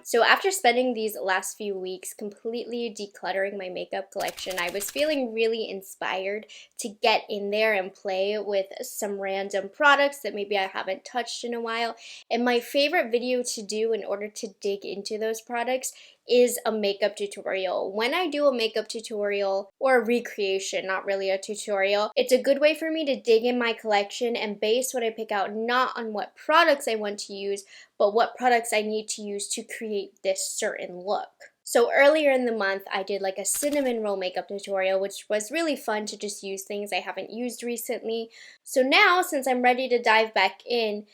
So after spending these last few weeks completely decluttering my makeup collection, I was feeling really inspired to get in there and play with some random products that maybe I haven't touched in a while. And my favorite video to do in order to dig into those products is a makeup tutorial. When I do a makeup tutorial or a recreation, not really a tutorial, it's a good way for me to dig in my collection and base what I pick out not on what products I want to use, but what products I need to use to create this certain look. So earlier in the month, I did like a cinnamon roll makeup tutorial, which was really fun to just use things I haven't used recently. So now, since I'm ready to dive back in,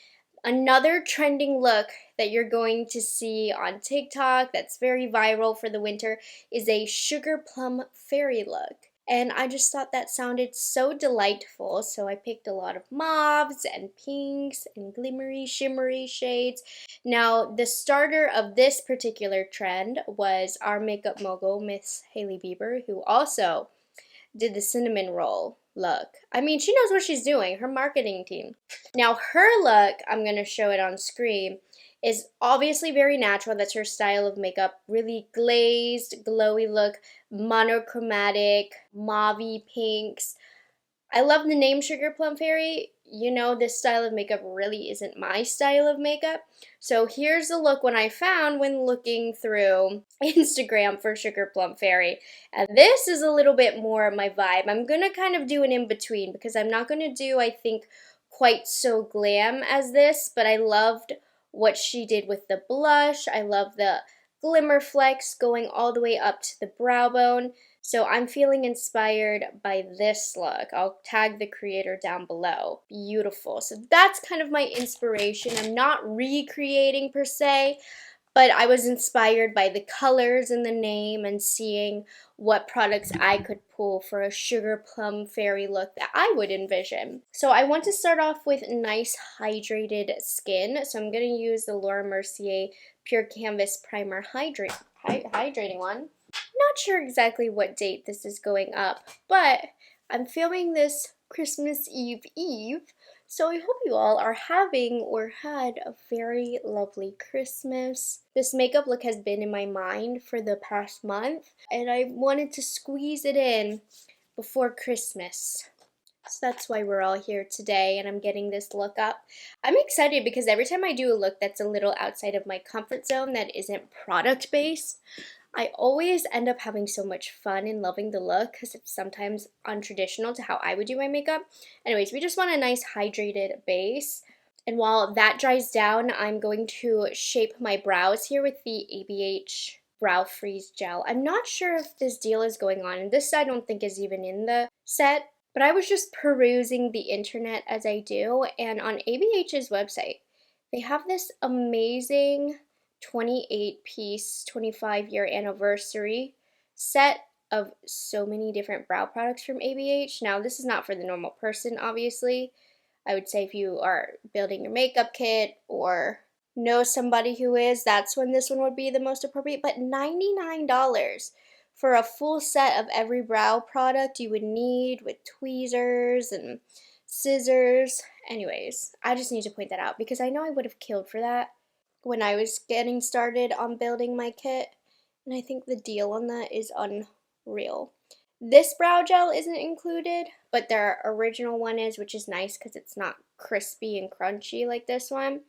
another trending look that you're going to see on TikTok that's very viral for the winter is a sugar plum fairy look. And I just thought that sounded so delightful, so I picked a lot of mauves and pinks and glimmery, shimmery shades. Now, the starter of this particular trend was our makeup mogul, Miss Hailey Bieber, who also did the cinnamon roll look. I mean, she knows what she's doing, her marketing team. Now, her look, I'm going to show it on screen, is obviously very natural. That's her style of makeup. Really glazed, glowy look, monochromatic, mauve pinks. I love the name Sugar Plum Fairy. You know, this style of makeup really isn't my style of makeup. So here's the look when I found when looking through Instagram for Sugar Plum Fairy. And this is a little bit more my vibe. I'm going to kind of do an in-between because I'm not going to do, I think, quite so glam as this, but I loved what she did with the blush. I love the glimmer flecks going all the way up to the brow bone. So I'm feeling inspired by this look. I'll tag the creator down below. Beautiful. So that's kind of my inspiration. I'm not recreating per se, but I was inspired by the colors in the name and seeing what products I could pull for a sugar plum fairy look that I would envision. So I want to start off with nice hydrated skin. So I'm going to use the Laura Mercier Pure Canvas Primer hydrating one. Not sure exactly what date this is going up, but I'm filming this Christmas Eve, so I hope you all are having or had a very lovely Christmas. This makeup look has been in my mind for the past month, and I wanted to squeeze it in before Christmas. So that's why we're all here today and I'm getting this look up. I'm excited because every time I do a look that's a little outside of my comfort zone that isn't product based, I always end up having so much fun and loving the look because it's sometimes untraditional to how I would do my makeup. Anyways, we just want a nice hydrated base. And while that dries down, I'm going to shape my brows here with the ABH Brow Freeze Gel. I'm not sure if this deal is going on, and this I don't think is even in the set, but I was just perusing the internet as I do, and on ABH's website, they have this amazing 28-piece 25-year anniversary set of so many different brow products from ABH. Now, this is not for the normal person, obviously. I would say if you are building your makeup kit or know somebody who is, that's when this one would be the most appropriate. But $99 for a full set of every brow product you would need with tweezers and scissors. Anyways, I just need to point that out because I know I would have killed for that when I was getting started on building my kit, and I think the deal on that is unreal. This brow gel isn't included, but their original one is, which is nice because it's not crispy and crunchy like this one.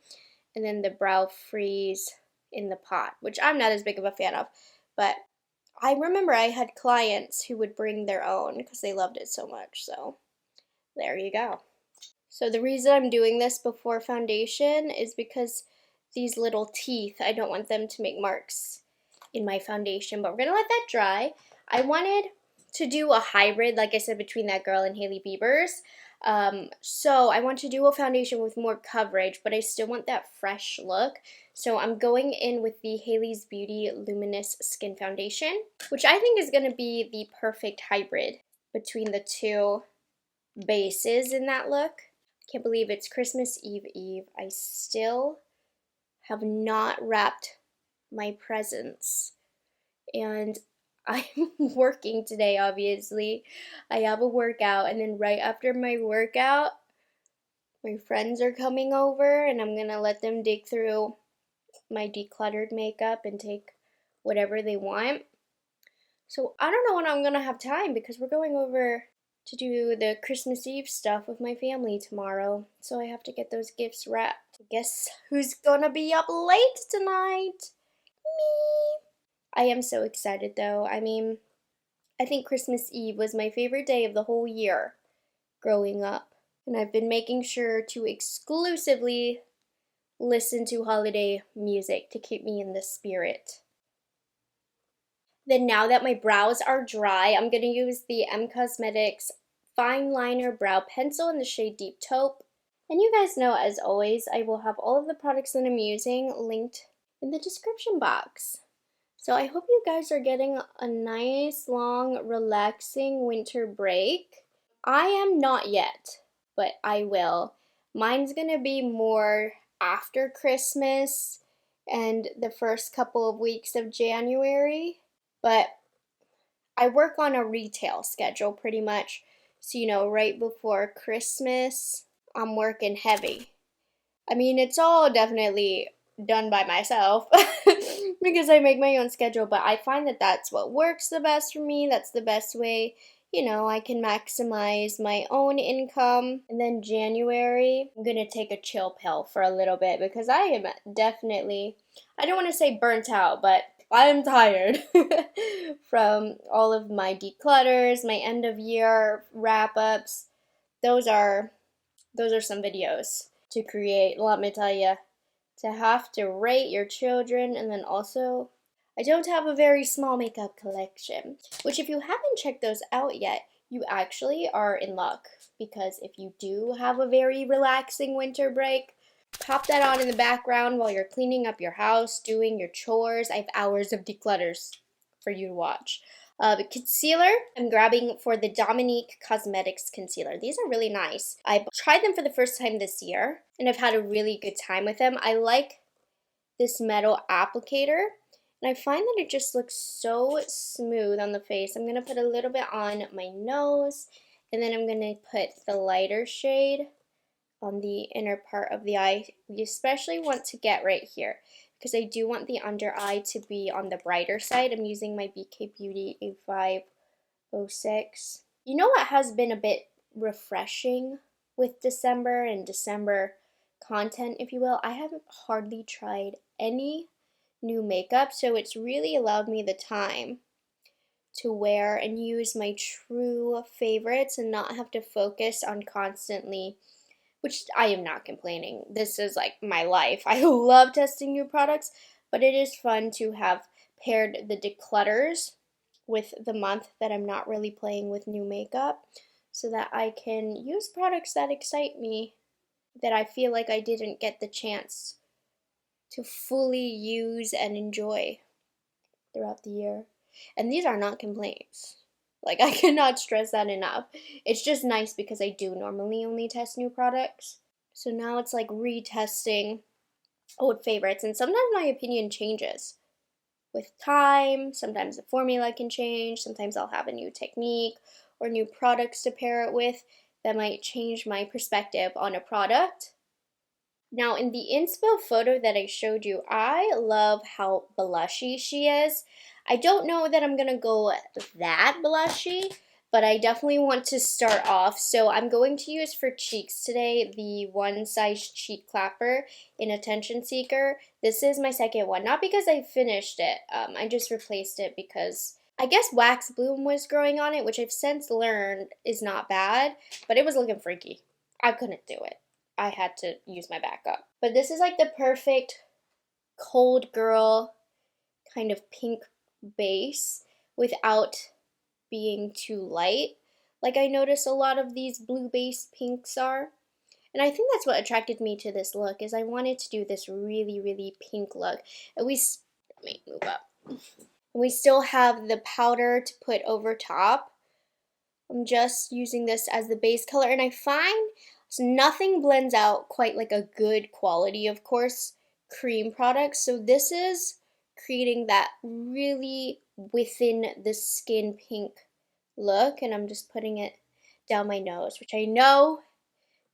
And then the brow freeze in the pot, which I'm not as big of a fan of, but I remember I had clients who would bring their own because they loved it so much, so there you go. So the reason I'm doing this before foundation is because these little teeth, I don't want them to make marks in my foundation, but we're going to let that dry. I wanted to do a hybrid, like I said, between that girl and Hailey Bieber's. So I want to do a foundation with more coverage, but I still want that fresh look. So I'm going in with the Hailey's Beauty Luminous Skin Foundation, which I think is going to be the perfect hybrid between the two bases in that look. Can't believe it's Christmas Eve. I still have not wrapped my presents, and I'm working today, obviously. I have a workout, and then right after my workout, my friends are coming over, and I'm gonna let them dig through my decluttered makeup and take whatever they want. So I don't know when I'm gonna have time because we're going over to do the Christmas Eve stuff with my family tomorrow. So I have to get those gifts wrapped. Guess who's gonna be up late tonight? Me. I am so excited though. I mean, I think Christmas Eve was my favorite day of the whole year growing up. And I've been making sure to exclusively listen to holiday music to keep me in the spirit. Then now that my brows are dry, I'm going to use the Cosmetics Fine Liner Brow Pencil in the shade Deep Taupe. And you guys know, as always, I will have all of the products that I'm using linked in the description box. So I hope you guys are getting a nice, long, relaxing winter break. I am not yet, but I will. Mine's going to be more after Christmas and the first couple of weeks of January. But I work on a retail schedule pretty much. So, you know, right before Christmas, I'm working heavy. I mean, it's all definitely done by myself because I make my own schedule, but I find that that's what works the best for me. That's the best way, you know, I can maximize my own income. And then January, I'm gonna take a chill pill for a little bit because I am definitely, I don't want to say burnt out, but I am tired from all of my declutters, my end of year wrap ups. Those are some videos to create, let me tell you. To have to rate your children, and then also, I don't have a very small makeup collection, which if you haven't checked those out yet, you actually are in luck, because if you do have a very relaxing winter break, pop that on in the background while you're cleaning up your house, doing your chores. I have hours of declutters for you to watch. The concealer, I'm grabbing for the Dominique Cosmetics concealer. These are really nice. I tried them for the first time this year, and I've had a really good time with them. I like this metal applicator, and I find that it just looks so smooth on the face. I'm going to put a little bit on my nose, and then I'm going to put the lighter shade on the inner part of the eye. You especially want to get right here, because I do want the under eye to be on the brighter side. I'm using my BK Beauty A506. You know what has been a bit refreshing with December and December content, if you will? I haven't hardly tried any new makeup, so it's really allowed me the time to wear and use my true favorites and not have to focus on constantly, which I am not complaining. This is like my life. I love testing new products, but it is fun to have paired the declutters with the month that I'm not really playing with new makeup, so that I can use products that excite me, that I feel like I didn't get the chance to fully use and enjoy throughout the year. And these are not complaints. Like, I cannot stress that enough. It's just nice because I do normally only test new products. So now it's like retesting old favorites, and sometimes my opinion changes with time. Sometimes the formula can change. Sometimes I'll have a new technique or new products to pair it with that might change my perspective on a product. Now, in the inspo photo that I showed you, I love how blushy she is. I don't know that I'm going to go that blushy, but I definitely want to start off. So I'm going to use for cheeks today the One Size Cheek Clapper in Attention Seeker. This is my second one, not because I finished it. I just replaced it because I guess wax bloom was growing on it, which I've since learned is not bad, but it was looking freaky. I couldn't do it. I had to use my backup. But this is like the perfect cold girl kind of pink base without being too light. Like I notice a lot of these blue-based pinks are. And I think that's what attracted me to this look, is I wanted to do this really, really pink look. And let me move up. And we still have the powder to put over top. I'm just using this as the base color, and I find nothing blends out quite like a good quality, of course, cream product. So this is creating that really within the skin pink look, and I'm just putting it down my nose, which I know,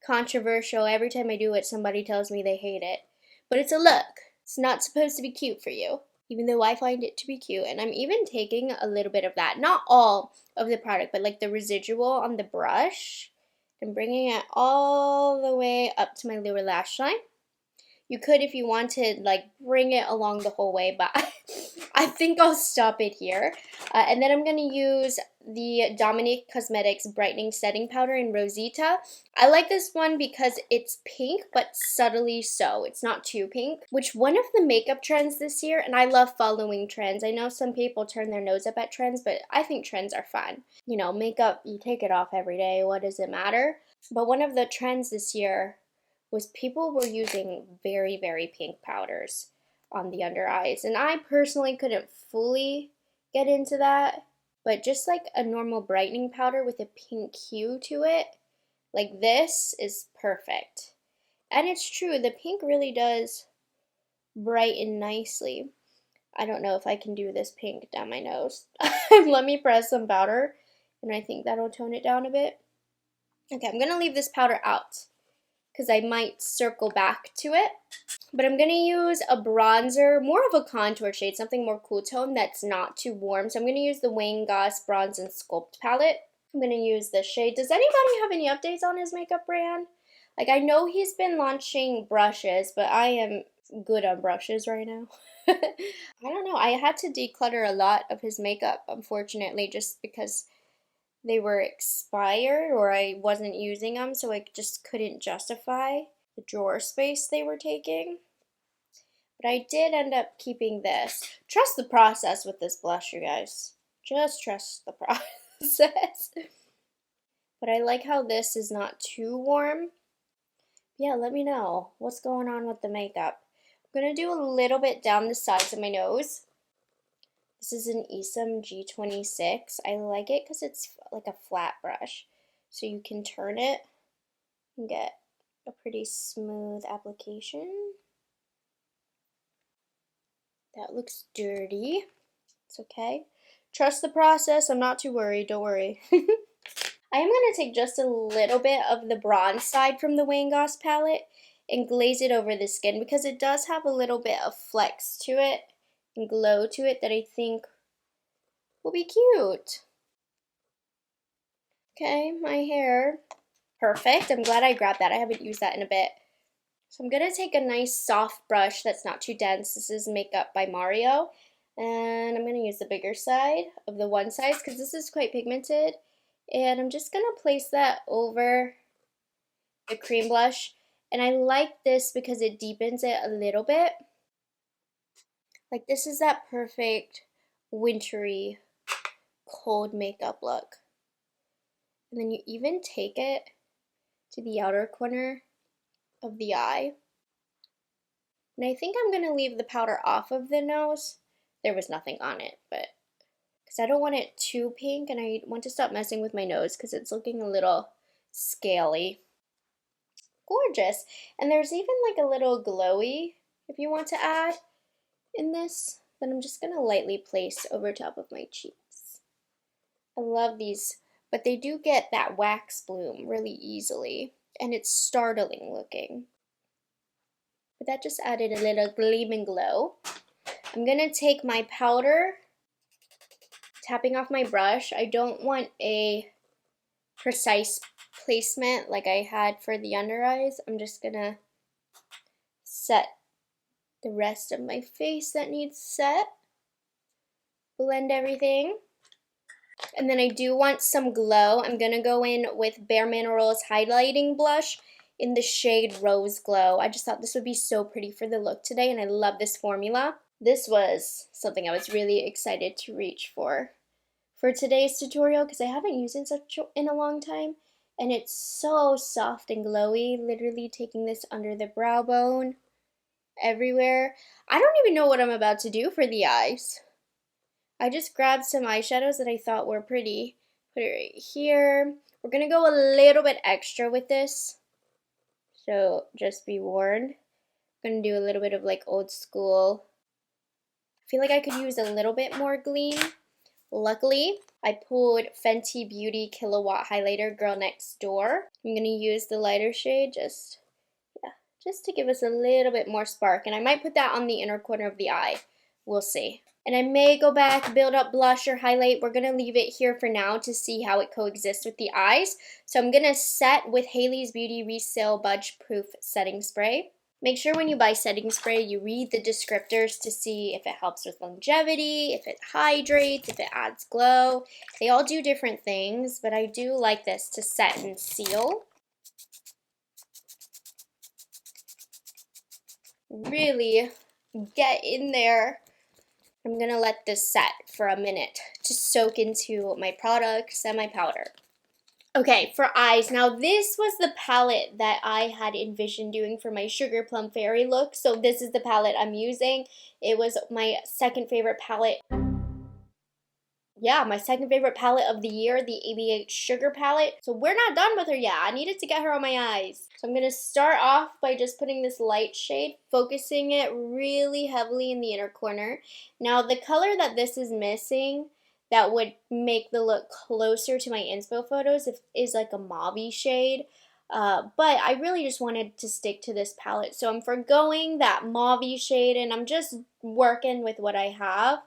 controversial. Every time I do it, somebody tells me they hate it, but it's a look. It's not supposed to be cute for you, even though I find it to be cute. And I'm even taking a little bit of that, not all of the product, but like the residual on the brush, and bringing it all the way up to my lower lash line. You could, if you wanted, like bring it along the whole way, but I think I'll stop it here. And then I'm going to use the Dominique Cosmetics Brightening Setting Powder in Rosita. I like this one because it's pink, but subtly so. It's not too pink, which one of the makeup trends this year, and I love following trends. I know some people turn their nose up at trends, but I think trends are fun. You know, makeup, you take it off every day. What does it matter? But one of the trends this year was people were using very, very pink powders on the under eyes. And I personally couldn't fully get into that, but just like a normal brightening powder with a pink hue to it, like this is perfect. And it's true, the pink really does brighten nicely. I don't know if I can do this pink down my nose. Let me press some powder, and I think that'll tone it down a bit. Okay, I'm gonna leave this powder out because I might circle back to it. But I'm going to use a bronzer, more of a contour shade, something more cool tone that's not too warm. So I'm going to use the Wayne Goss Bronze and Sculpt palette. I'm going to use this shade. Does anybody have any updates on his makeup brand? Like, I know he's been launching brushes, but I am good on brushes right now. I don't know. I had to declutter a lot of his makeup, unfortunately, just because they were expired or I wasn't using them, so I just couldn't justify the drawer space they were taking. But I did end up keeping this. Trust the process with this blush, you guys. Just trust the process. But I like how this is not too warm. Yeah, let me know what's going on with the makeup. I'm going to do a little bit down the sides of my nose. This is an Esom G26. I like it because it's like a flat brush. So you can turn it and get a pretty smooth application. That looks dirty. It's okay. Trust the process. I'm not too worried. Don't worry. I am going to take just a little bit of the bronze side from the Wayne Goss palette and glaze it over the skin because it does have a little bit of flex to it and glow to it that I think will be cute. Okay, my hair. Perfect. I'm glad I grabbed that. I haven't used that in a bit. So I'm going to take a nice soft brush that's not too dense. This is Makeup by Mario. And I'm going to use the bigger side of the one size because this is quite pigmented. And I'm just going to place that over the cream blush. And I like this because it deepens it a little bit. Like this is that perfect wintry cold makeup look. And then you even take it to the outer corner of the eye. And I think I'm going to leave the powder off of the nose. There was nothing on it, but because I don't want it too pink and I want to stop messing with my nose because it's looking a little scaly. Gorgeous. And there's even like a little glowy if you want to add in this, that I'm just going to lightly place over top of my cheeks. I love these, but they do get that wax bloom really easily, and it's startling looking. But that just added a little gleam and glow. I'm going to take my powder, tapping off my brush. I don't want a precise placement like I had for the under eyes. I'm just going to set the rest of my face that needs set. Blend everything. And then I do want some glow. I'm going to go in with Bare Minerals Highlighting Blush in the shade Rose Glow. I just thought this would be so pretty for the look today, and I love this formula. This was something I was really excited to reach for today's tutorial because I haven't used it in a long time. And it's so soft and glowy, literally taking this under the brow bone, everywhere. I don't even know what I'm about to do for the eyes. I just grabbed some eyeshadows that I thought were pretty. Put it right here. We're going to go a little bit extra with this, so just be warned. I'm going to do a little bit of like old school. I feel like I could use a little bit more gleam. Luckily, I pulled Fenty Beauty Kilowatt Highlighter Girl Next Door. I'm going to use the lighter shade, just, yeah, just to give us a little bit more spark. And I might put that on the inner corner of the eye. We'll see. And I may go back, build up blush or highlight. We're going to leave it here for now to see how it coexists with the eyes. So I'm going to set with Haley's Beauty Resale Budge Proof Setting Spray. Make sure when you buy setting spray, you read the descriptors to see if it helps with longevity, if it hydrates, if it adds glow. They all do different things, but I do like this to set and seal. Really get in there. I'm going to let this set for a minute to soak into my products and my powder. Okay, for eyes, now this was the palette that I had envisioned doing for my Sugar Plum Fairy look, so this is the palette I'm using. It was my second favorite palette. Yeah, my second favorite palette of the year, the ABH Sugar palette. So we're not done with her yet. I needed to get her on my eyes. So I'm going to start off by just putting this light shade, focusing it really heavily in the inner corner. Now the color that this is missing that would make the look closer to my inspo photos is like a mauve shade. But I really just wanted to stick to this palette. So I'm forgoing that mauve shade and I'm just working with what I have,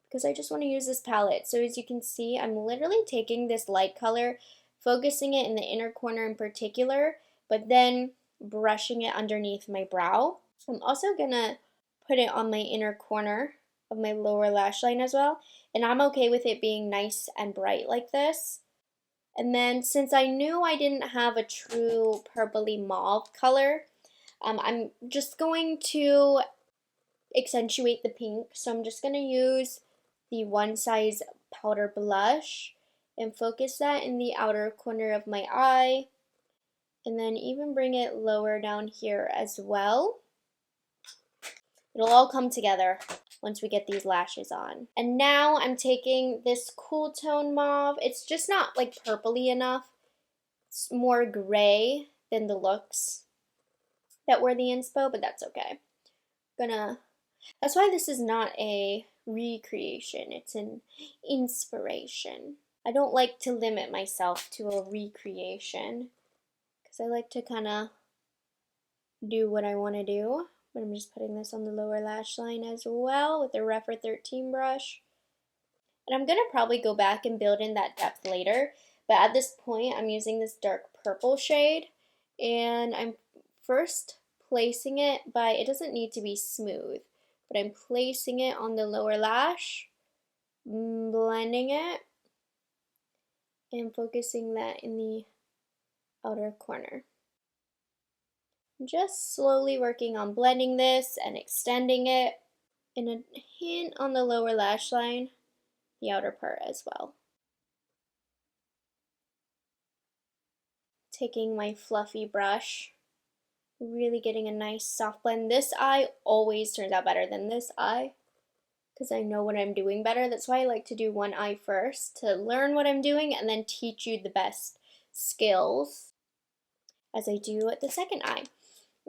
because I just want to use this palette. So as you can see, I'm literally taking this light color, focusing it in the inner corner in particular, but then brushing it underneath my brow. I'm also going to put it on my inner corner of my lower lash line as well. And I'm okay with it being nice and bright like this. And then since I knew I didn't have a true purpley mauve color, I'm just going to accentuate the pink. So I'm just going to use the One Size powder blush and focus that in the outer corner of my eye, and then even bring it lower down here as well. It'll all come together once we get these lashes on. And now I'm taking this cool tone mauve. It's just not like purpley enough. It's more gray than the looks that were the inspo, but that's okay. That's why this is not a recreation, it's an inspiration. I don't like to limit myself to a recreation because I like to kind of do what I want to do. But I'm just putting this on the lower lash line as well with the Rephr 13 brush. And I'm going to probably go back and build in that depth later, but at this point I'm using this dark purple shade, and I'm first placing it it doesn't need to be smooth, but I'm placing it on the lower lash, blending it, and focusing that in the outer corner. Just slowly working on blending this and extending it, and a hint on the lower lash line, the outer part as well. Taking my fluffy brush, really getting a nice soft blend. This eye always turns out better than this eye because I know what I'm doing better. That's why I like to do one eye first to learn what I'm doing and then teach you the best skills as I do at the second eye.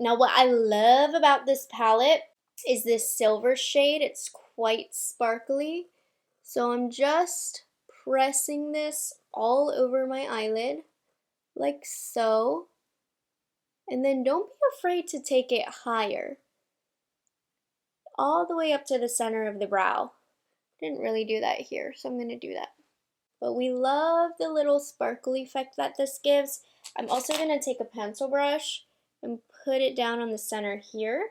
Now what I love about this palette is this silver shade. It's quite sparkly. So I'm just pressing this all over my eyelid like so. And then don't be afraid to take it higher, all the way up to the center of the brow. Didn't really do that here, so I'm going to do that. But we love the little sparkly effect that this gives. I'm also going to take a pencil brush and put it down on the center here.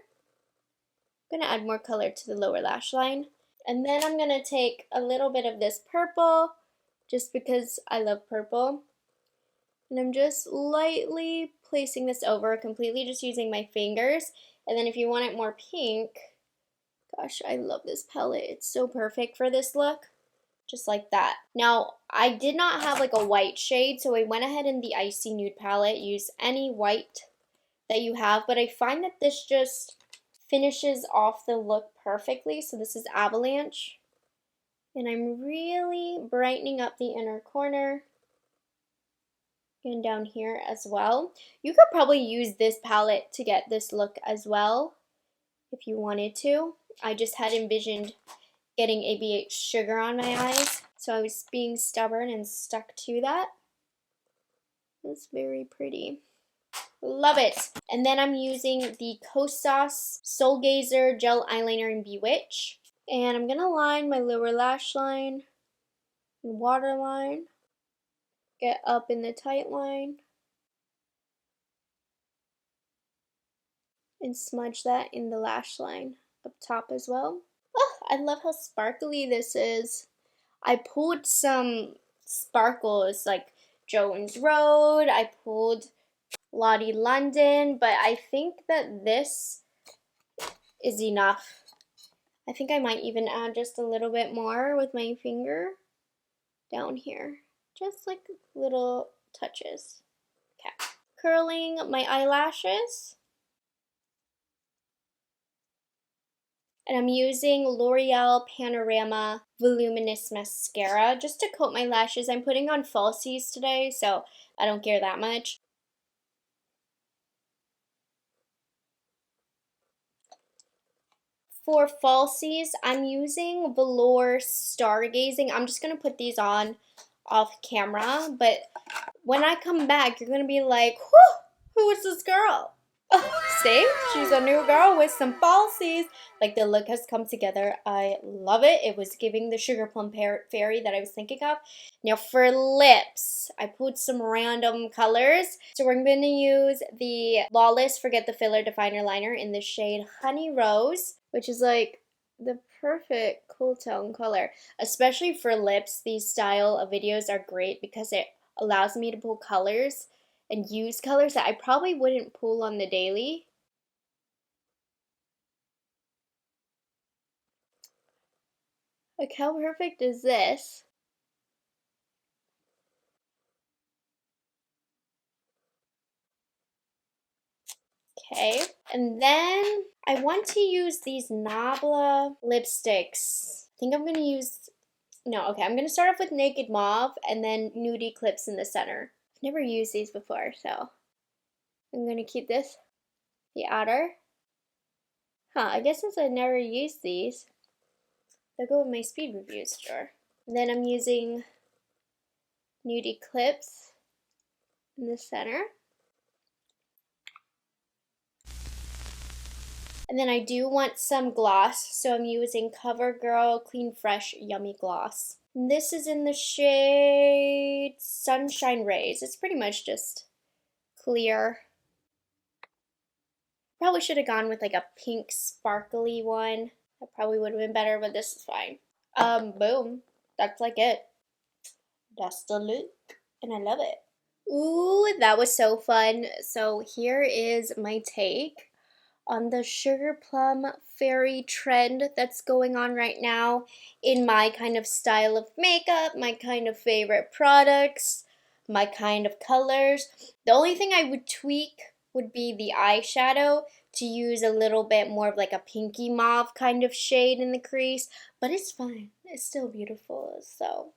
I'm going to add more color to the lower lash line. And then I'm going to take a little bit of this purple, just because I love purple. And I'm just lightly placing this over, completely just using my fingers. And then if you want it more pink, gosh, I love this palette. It's so perfect for this look. Just like that. Now, I did not have like a white shade, so I went ahead in the Icy Nude palette. Use any white that you have, but I find that this just finishes off the look perfectly. So this is Avalanche. And I'm really brightening up the inner corner and down here as well. You could probably use this palette to get this look as well if you wanted to. I just had envisioned getting ABH Sugar on my eyes, so I was being stubborn and stuck to that. It's very pretty. Love it. And then I'm using the Kosas Soul Gazer Gel Eyeliner in Bewitch. And I'm going to line my lower lash line and waterline. Get up in the tight line. And smudge that in the lash line up top as well. Oh, I love how sparkly this is. I pulled some sparkles like Jones Road. I pulled Lottie London, but I think that this is enough. I think I might even add just a little bit more with my finger down here. Just like little touches. Okay. Curling my eyelashes. And I'm using L'Oreal Panorama Voluminous Mascara just to coat my lashes. I'm putting on falsies today, so I don't care that much. For falsies, I'm using Velour Stargazing. I'm just going to put these on off camera, but when I come back, you're going to be like, whew, who is this girl? See, she's a new girl with some falsies. Like, the look has come together. I love it. It was giving the Sugar Plum Fairy that I was thinking of. Now for lips, I put some random colors. So we're going to use the Lawless Forget the Filler Definer Liner in the shade Honey Rose, which is like the perfect cool tone color. Especially for lips, these style of videos are great because it allows me to pull colors and use colors that I probably wouldn't pull on the daily. Like, how perfect is this? Okay, and then I want to use these Nabla lipsticks. I think I'm gonna use, no, okay, I'm gonna start off with Naked Mauve and then Nude Eclipse in the center. I've never used these before, so I'm gonna keep this, the outer. I guess since I never used these, they'll go with my speed reviews drawer. And then I'm using Nude Eclipse in the center. And then I do want some gloss, so I'm using CoverGirl Clean Fresh Yummy Gloss. And this is in the shade Sunshine Rays. It's pretty much just clear. Probably should have gone with like a pink sparkly one. That probably would have been better, but this is fine. Boom. That's like it. That's the look, and I love it. Ooh, that was so fun. So here is my take on the Sugar Plum Fairy trend that's going on right now in my kind of style of makeup, my kind of favorite products, my kind of colors. The only thing I would tweak would be the eyeshadow to use a little bit more of like a pinky mauve kind of shade in the crease, but it's fine. It's still beautiful, so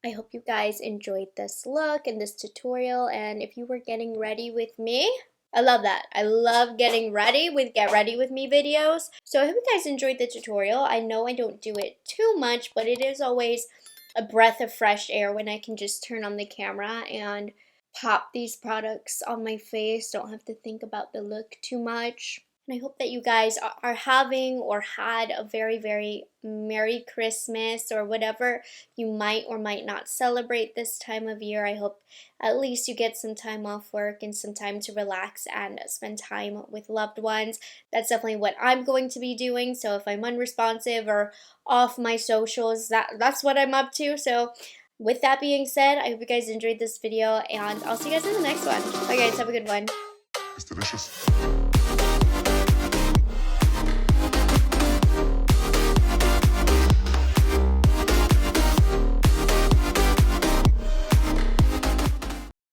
I hope you guys enjoyed this look and this tutorial, and if you were getting ready with me, I love that. I love getting ready with Get Ready With Me videos. So I hope you guys enjoyed the tutorial. I know I don't do it too much, but it is always a breath of fresh air when I can just turn on the camera and pop these products on my face. Don't have to think about the look too much. And I hope that you guys are having or had a very, very Merry Christmas or whatever you might or might not celebrate this time of year. I hope at least you get some time off work and some time to relax and spend time with loved ones. That's definitely what I'm going to be doing. So if I'm unresponsive or off my socials, that's what I'm up to. So with that being said, I hope you guys enjoyed this video, and I'll see you guys in the next one. Bye guys, have a good one. It's delicious.